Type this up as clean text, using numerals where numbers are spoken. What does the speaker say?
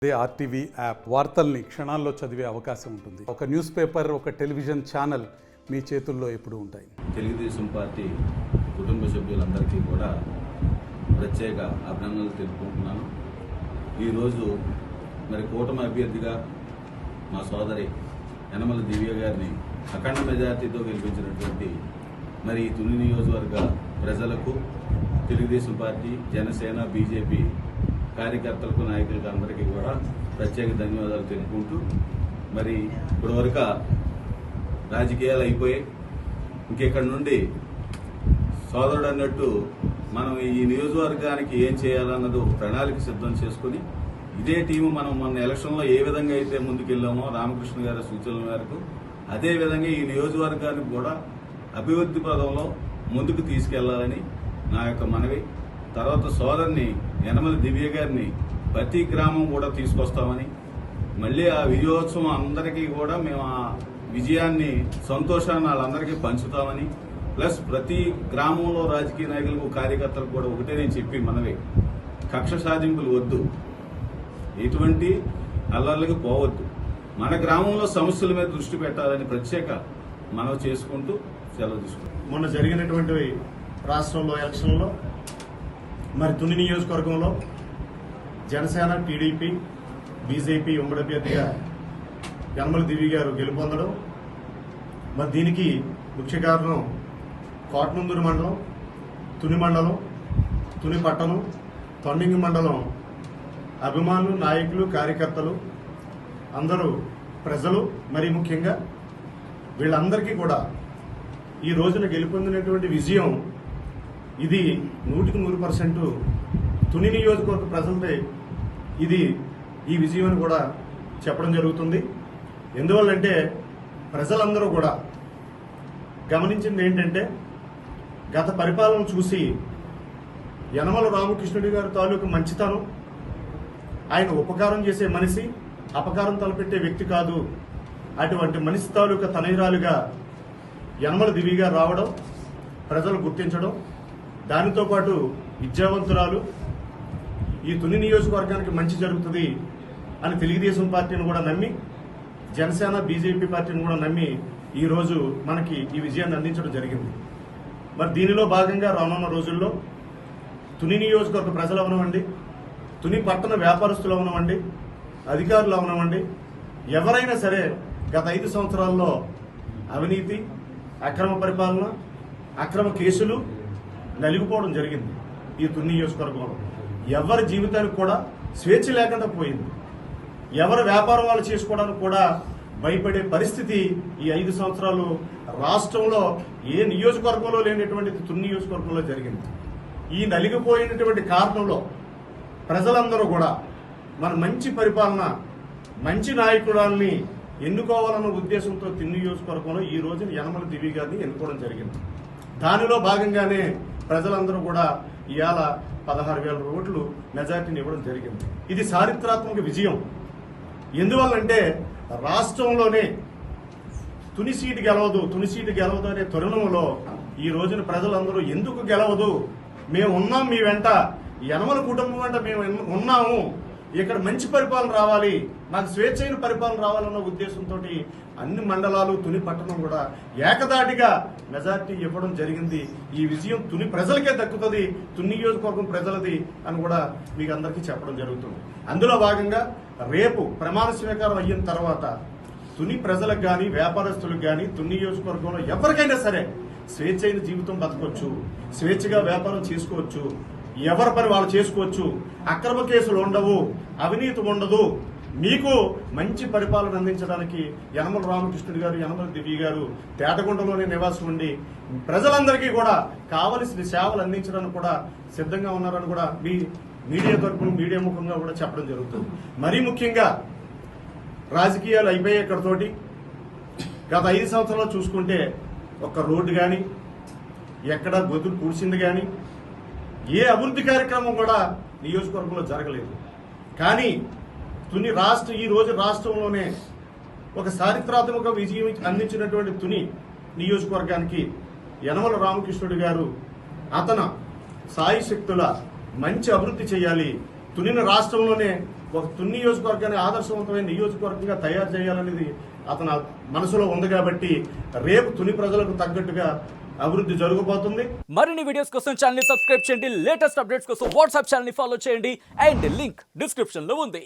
RTV app వార్తల్ని క్షణాల్లో చదివే అవకాశం ఉంటుంది. ఒక న్యూస్ పేపర్, ఒక టెలివిజన్ ఛానల్ మీ చేతుల్లో ఎప్పుడూ ఉంటాయి. తెలుగుదేశం పార్టీ కుటుంబ సభ్యులందరికీ కూడా ప్రత్యేక అభినందనలు తెలుపుకుంటున్నాను. ఈరోజు మరి కూటమి అభ్యర్థిగా మా సోదరి యనమల దివ్య గారిని అఖండ మెజార్టీతో గెలిపించినటువంటి మరి తుని నియోజకవర్గ ప్రజలకు, తెలుగుదేశం పార్టీ, జనసేన, బీజేపీ కార్యకర్తలకు, నాయకులకు అందరికీ కూడా ప్రత్యేక ధన్యవాదాలు తెలుపుకుంటూ, మరి ఇప్పటివరకు రాజకీయాలు అయిపోయాయి. ఇంకెక్కడి నుండి సోదరుడు అన్నట్టు మనం ఈ నియోజకవర్గానికి ఏం చేయాలన్నది ఒక ప్రణాళిక సిద్ధం చేసుకుని, ఇదే టీము మనం మొన్న ఎలక్షన్లో ఏ విధంగా అయితే ముందుకెళ్ళామో రామకృష్ణ గారి సూచనల మేరకు అదే విధంగా ఈ నియోజకవర్గానికి కూడా అభివృద్ధి పదంలో ముందుకు తీసుకెళ్లాలని నా యొక్క మనవి. తర్వాత సోదరుని యనమల దివ్య గారిని ప్రతి గ్రామం కూడా తీసుకొస్తామని, మళ్ళీ ఆ విజయోత్సవం అందరికీ కూడా మేము ఆ విజయాన్ని, సంతోషాన్ని వాళ్ళందరికీ పంచుతామని, ప్లస్ ప్రతి గ్రామంలో రాజకీయ నాయకులకు, కార్యకర్తలకు కూడా ఒకటే నేను చెప్పి మనవి, కక్ష సాధింపులు వద్దు, ఎటువంటి అల్లర్లకు పోవద్దు, మన గ్రామంలో సమస్యల మీద దృష్టి పెట్టాలని ప్రత్యేక మనవి చేసుకుంటూ సెలవు తీసుకుంటాం. మొన్న జరిగినటువంటి రాష్ట్రంలో ఎలక్షన్లో మరి తుని నియోజకవర్గంలో జనసేన, టీడీపీ, బీజేపీ ఉమ్మడి అభ్యర్థిగా యనమల దివ్య గారు గెలుపొందడం, మరి దీనికి ముఖ్య కారణం కోటనందూరు మండలం, తుని మండలం, తుని పట్టణం, తొండింగి మండలం అభిమానులు, నాయకులు, కార్యకర్తలు, అందరూ ప్రజలు, మరి ముఖ్యంగా వీళ్ళందరికీ కూడా ఈ రోజున గెలుపొందినటువంటి విజయం ఇది 100% తుని నియోజకవర్గ ప్రజలదే ఇది ఈ విజయం అని కూడా చెప్పడం జరుగుతుంది. ఎందువల్లంటే ప్రజలందరూ కూడా గమనించింది ఏంటంటే, గత పరిపాలన చూసి యనమల రామకృష్ణుడి గారి తాలూకు మంచితనం, ఆయన ఉపకారం చేసే మనిషి, అపకారం తలపెట్టే వ్యక్తి కాదు, అటువంటి మనిషి తాలూకా తనయురాలుగా యనమల దివ్య గారు రావడం, ప్రజలు గుర్తించడం, దానితో పాటు విద్యావంతురాలు, ఈ తుని నియోజకవర్గానికి మంచి జరుగుతుంది అని తెలుగుదేశం పార్టీని కూడా నమ్మి, జనసేన, బీజేపీ పార్టీని కూడా నమ్మి ఈరోజు మనకి ఈ విజయాన్ని అందించడం జరిగింది. మరి దీనిలో భాగంగా రానున్న రోజుల్లో తుని నియోజకవర్గ ప్రజలు అవనవండి, తుని పట్టణ వ్యాపారస్తులు అవనవండి, అధికారులు అవనవండి, ఎవరైనా సరే గత 5 సంవత్సరాల్లో అవినీతి, అక్రమ పరిపాలన, అక్రమ కేసులు నలిగిపోవడం జరిగింది. ఈ తుని నియోజకవర్గంలో ఎవరి జీవితానికి కూడా స్వేచ్ఛ లేకుండా పోయింది. ఎవరి వ్యాపారం వాళ్ళు చేసుకోవడానికి కూడా భయపడే పరిస్థితి ఈ 5 సంవత్సరాలు రాష్ట్రంలో ఏ నియోజకవర్గంలో లేనటువంటి తుని నియోజకవర్గంలో జరిగింది. ఈ నలిగిపోయినటువంటి కారణంలో ప్రజలందరూ కూడా మన మంచి పరిపాలన, మంచి నాయకురాల్ని ఎన్నుకోవాలన్న ఉద్దేశంతో తుని నియోజకవర్గంలో ఈ రోజున యనమల దివ్య గారిని ఎన్నుకోవడం జరిగింది. దానిలో భాగంగానే ప్రజలందరూ కూడా ఇవాళ 16,000 ఓట్లు మెజార్టీని ఇవ్వడం జరిగింది. ఇది చారిత్రాత్మక విజయం. ఎందువల్లంటే రాష్ట్రంలోనే తుని సీటు గెలవదు అనే తరుణంలో ఈ రోజున ప్రజలందరూ ఎందుకు గెలవదు, మేము ఉన్నాం మీ వెంట, యనమల కుటుంబం వెంట మేము ఉన్నాము, ఇక్కడ మంచి పరిపాలన రావాలి, నాకు స్వేచ్ఛైన పరిపాలన రావాలన్న ఉద్దేశంతో అన్ని మండలాలు, తుని పట్టణం కూడా ఏకదాటిగా మెజార్టీ ఇవ్వడం జరిగింది. ఈ విజయం తుని ప్రజలకే దక్కుతుంది, తుని నియోజకవర్గం ప్రజలది అని కూడా మీకు అందరికీ చెప్పడం జరుగుతుంది. అందులో భాగంగా రేపు ప్రమాణ స్వీకారం అయిన తర్వాత తుని ప్రజలకు కానీ, వ్యాపారస్తులకు కానీ, తుని నియోజకవర్గంలో ఎవరికైనా సరే స్వేచ్ఛైన జీవితం బతకొచ్చు, స్వేచ్ఛగా వ్యాపారం చేసుకోవచ్చు, ఎవరి పని వాళ్ళు చేసుకోవచ్చు, అక్రమ కేసులు ఉండవు, అవినీతి ఉండదు, మీకు మంచి పరిపాలన అందించడానికి యనమల రామకృష్ణుడి గారు, యనమల దివ్య గారు తేటగుంటలోనే నివాసం ఉండి ప్రజలందరికీ కూడా కావలసిన సేవలు అందించడానికి కూడా సిద్ధంగా ఉన్నారని కూడా మీ మీడియా తరఫున, మీడియా ముఖంగా కూడా చెప్పడం జరుగుతుంది. మరీ ముఖ్యంగా రాజకీయాలు అయిపోయాయి ఇక్కడతోటి. గత 5 సంవత్సరాలు చూసుకుంటే ఒక్క రోడ్డు కానీ, ఎక్కడ గొంతులు పూడ్చింది కానీ, ఏ అభివృద్ధి కార్యక్రమం కూడా నియోజకవర్గంలో జరగలేదు. కానీ ఈ రోజు రాష్ట్రంలోనే ఒక చారిత్రాత్మక విజయం అందించినటువంటి తుని నియోజకవర్గానికి యనమల రామకృష్ణుడి గారు అతను సాయి శక్తుల మంచి అభివృద్ధి చేయాలి, తునిని రాష్ట్రంలోనే ఒక తుని నియోజకవర్గాన్ని ఆదర్శవంతమైన నియోజకవర్గంగా తయారు చేయాలనేది అతని మనసులో ఉంది కాబట్టి రేపు తుని ప్రజలకు తగ్గట్టుగా అభివృద్ధి జరగబోతుంది. మరిన్ని వీడియోస్ కోసం ఛానల్ ని సబ్స్క్రైబ్ చేయండి, లేటెస్ట్ అప్డేట్స్ కోసం వాట్సాప్ ఛానల్ ని ఫాలో చేయండి అండ్ లింక్ డిస్క్రిప్షన్ లో ఉంది.